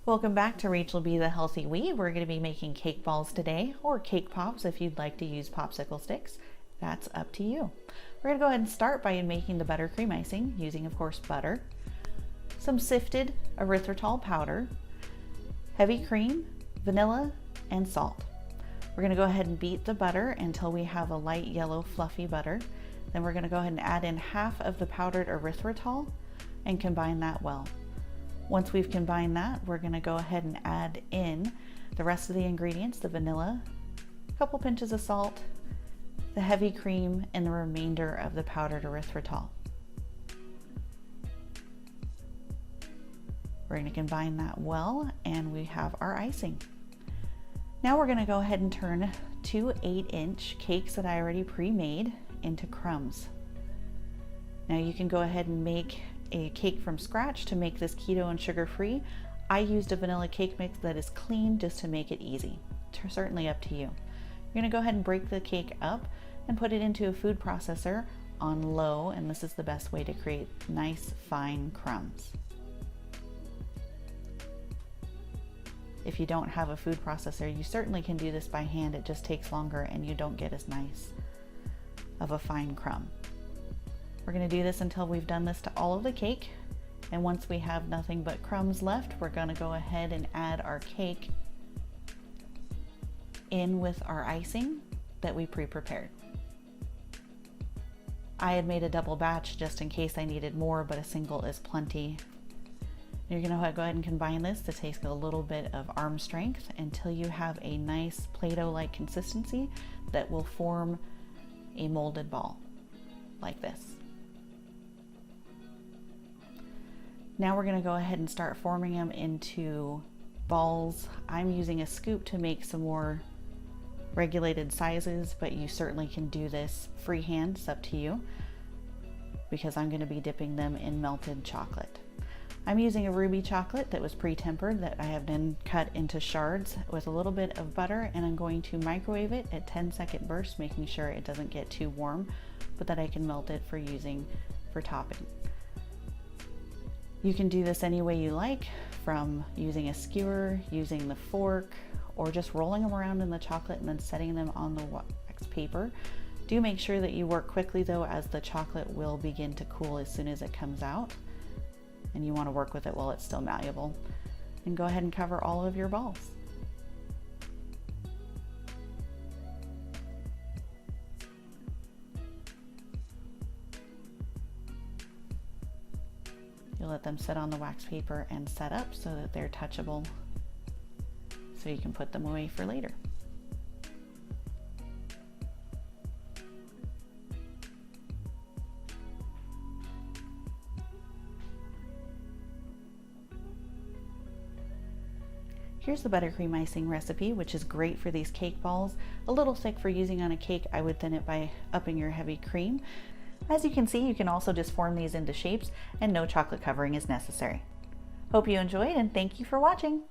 Welcome back to Rachel B. the Healthy Wee. We're going to be making cake balls today, or cake pops if you'd like to use popsicle sticks. That's up to you. We're going to go ahead and start by making the buttercream icing using, of course, butter, some sifted erythritol powder, heavy cream, vanilla, and salt. We're going to go ahead and beat the butter until we have a light yellow fluffy butter. Then we're going to go ahead and add in half of the powdered erythritol and combine that well. Once we've combined that, we're going to go ahead and add in the rest of the ingredients, the vanilla, a couple pinches of salt, the heavy cream, and the remainder of the powdered erythritol. We're going to combine that well, and we have our icing. Now we're going to go ahead and turn two 8-inch cakes that I already pre-made into crumbs. Now you can go ahead and make a cake from scratch to make this keto and sugar-free. I used a vanilla cake mix that is clean just to make it easy. Certainly up to you. You're going to go ahead and break the cake up and put it into a food processor on low, and this is the best way to create nice fine crumbs. If you don't have a food processor, you certainly can do this by hand. It just takes longer and you don't get as nice of a fine crumb. We're going to do this until we've done this to all of the cake, and once we have nothing but crumbs left, we're going to go ahead and add our cake in with our icing that we pre-prepared. I had made a double batch just in case I needed more, but a single is plenty. You're going to go ahead and combine this to take a little bit of arm strength until you have a nice Play-Doh-like consistency that will form a molded ball like this. Now we're going to go ahead and start forming them into balls. I'm using a scoop to make some more regulated sizes, but you certainly can do this freehand. It's up to you, because I'm going to be dipping them in melted chocolate. I'm using a ruby chocolate that was pre-tempered that I have then cut into shards with a little bit of butter, and I'm going to microwave it at 10-second bursts, making sure it doesn't get too warm, but that I can melt it for using for topping. You can do this any way you like, from using a skewer, using the fork, or just rolling them around in the chocolate and then setting them on the wax paper. Do make sure that you work quickly though, as the chocolate will begin to cool as soon as it comes out, and you want to work with it while it's still malleable. And go ahead and cover all of your balls. You'll let them sit on the wax paper and set up so that they're touchable, so you can put them away for later. Here's the buttercream icing recipe, which is great for these cake balls. A little thick for using on a cake. I would thin it by upping your heavy cream. As you can see, you can also just form these into shapes, and no chocolate covering is necessary. Hope you enjoyed, and thank you for watching.